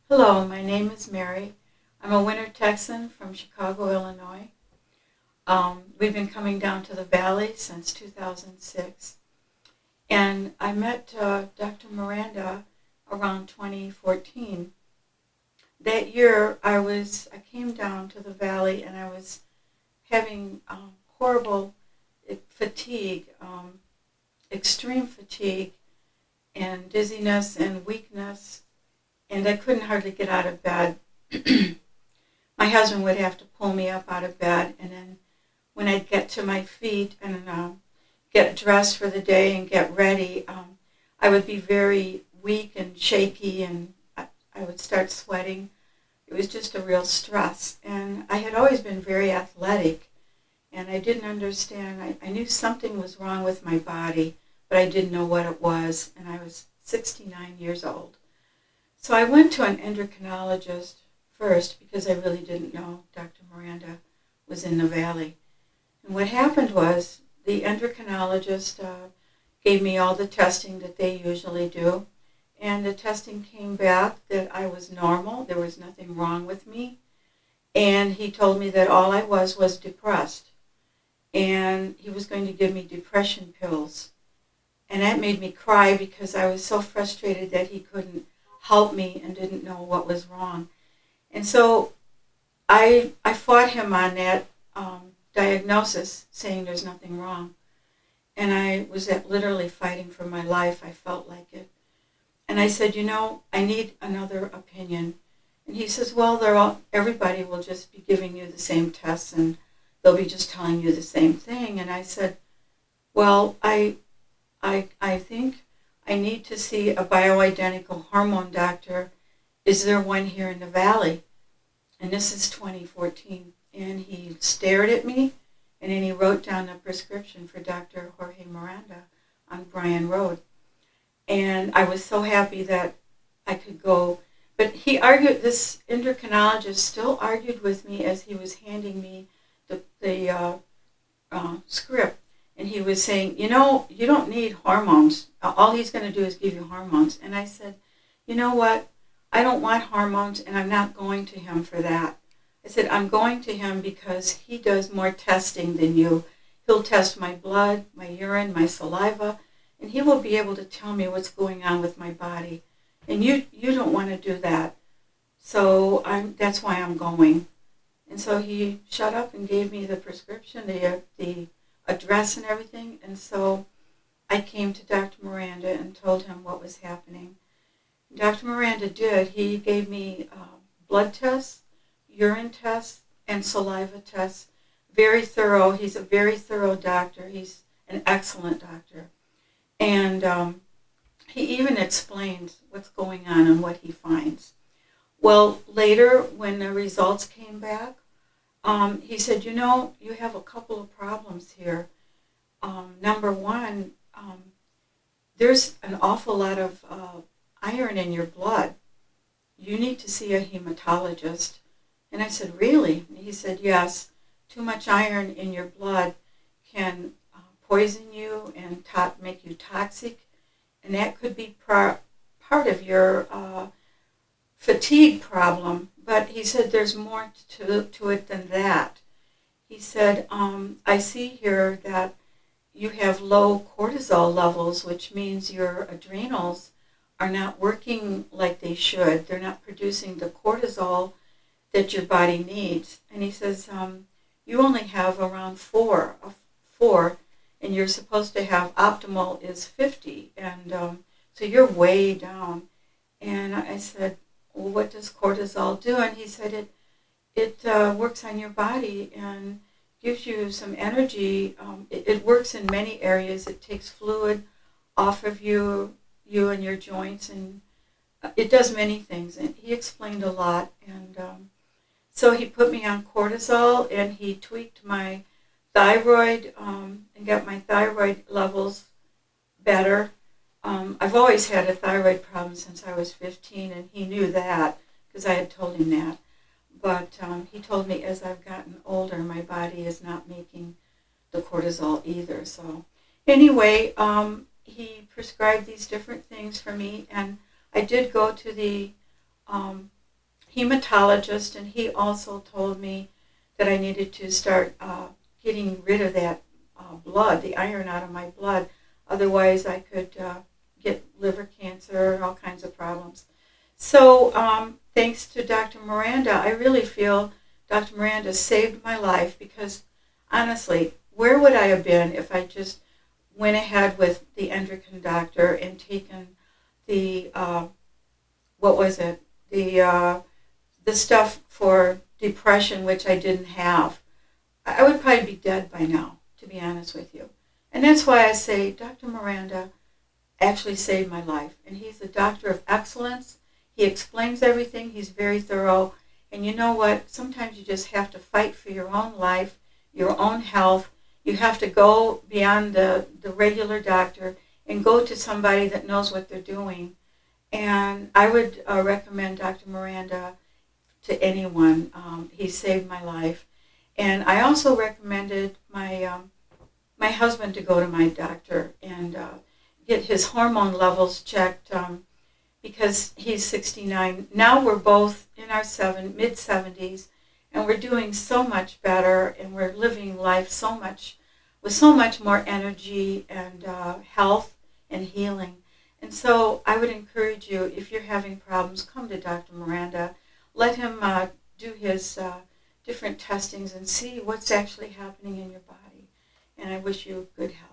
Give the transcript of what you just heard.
Hello, my name is Mary. I'm a winter Texan from Chicago, Illinois. We've been coming down to the Valley since 2006. And I met Dr. Miranda around 2014. That year, I came down to the Valley and I was having horrible fatigue, extreme fatigue, and dizziness and weakness, and I couldn't hardly get out of bed. My husband would have to pull me up out of bed, and then when I'd get to my feet and get dressed for the day and get ready, I would be very weak and shaky, and I would start sweating. It was just a real stress, and I had always been very athletic, and I didn't understand. I knew something was wrong with my body, but I didn't know what it was, and I was 69 years old. So I went to an endocrinologist first because I really didn't know Dr. Miranda was in the Valley. And what happened was the endocrinologist gave me all the testing that they usually do, and the testing came back that I was normal, there was nothing wrong with me, and he told me that all I was depressed, and he was going to give me depression pills. And that made me cry because I was so frustrated that he couldn't help me and didn't know what was wrong. And so I fought him on that diagnosis, saying there's nothing wrong. And I was literally fighting for my life. I felt like it. And I said, I need another opinion. And he says, well, everybody will just be giving you the same tests and they'll be just telling you the same thing. And I said, well, I think I need to see a bioidentical hormone doctor. Is there one here in the Valley? And this is 2014. And he stared at me, and then he wrote down a prescription for Dr. Jorge Miranda on Bryan Road. And I was so happy that I could go. But this endocrinologist still argued with me as he was handing me the script. And he was saying, you don't need hormones. All he's going to do is give you hormones. And I said, you know what? I don't want hormones, and I'm not going to him for that. I said, I'm going to him because he does more testing than you. He'll test my blood, my urine, my saliva, and he will be able to tell me what's going on with my body. And you don't want to do that. So that's why I'm going. And so he shut up and gave me the prescription, the address and everything. And so I came to Dr. Miranda and told him what was happening. Dr. Miranda he gave me blood tests, urine tests, and saliva tests. Very thorough. He's a very thorough doctor. He's an excellent doctor. And he even explains what's going on and what he finds. Well, later when the results came back, he said, you have a couple of problems here. Number one, there's an awful lot of iron in your blood. You need to see a hematologist. And I said, really? And he said, yes. Too much iron in your blood can poison you and make you toxic. And that could be part of your fatigue problem. But he said there's more to it than that. He said, I see here that you have low cortisol levels, which means your adrenals are not working like they should. They're not producing the cortisol that your body needs. And he says, you only have around four, and you're supposed to have optimal is 50. And so you're way down. And I said, well, what does cortisol do? And he said, it works on your body and gives you some energy. It works in many areas. It takes fluid off of you and your joints, and it does many things. And he explained a lot. And so he put me on cortisol, and he tweaked my thyroid and got my thyroid levels better. I've always had a thyroid problem since I was 15, and he knew that because I had told him that. But he told me as I've gotten older, my body is not making the cortisol either. So anyway, he prescribed these different things for me, and I did go to the hematologist, and he also told me that I needed to start getting rid of that blood, the iron out of my blood. Otherwise, I could get liver cancer and all kinds of problems. So thanks to Dr. Miranda, I really feel Dr. Miranda saved my life, because honestly, where would I have been if I just went ahead with the endocrine doctor and taken the, what was it, the stuff for depression, which I didn't have? I would probably be dead by now, to be honest with you. And that's why I say Dr. Miranda actually saved my life. And he's a doctor of excellence. He explains everything. He's very thorough. And you know what? Sometimes you just have to fight for your own life, your own health. You have to go beyond the regular doctor and go to somebody that knows what they're doing. And I would recommend Dr. Miranda to anyone. He saved my life. And I also recommended my husband to go to my doctor and get his hormone levels checked, because he's 69. Now we're both in our mid-70s, and we're doing so much better, and we're living life with so much more energy and health and healing. And so I would encourage you, if you're having problems, come to Dr. Miranda. Let him do his different testings and see what's actually happening in your body. And I wish you good health.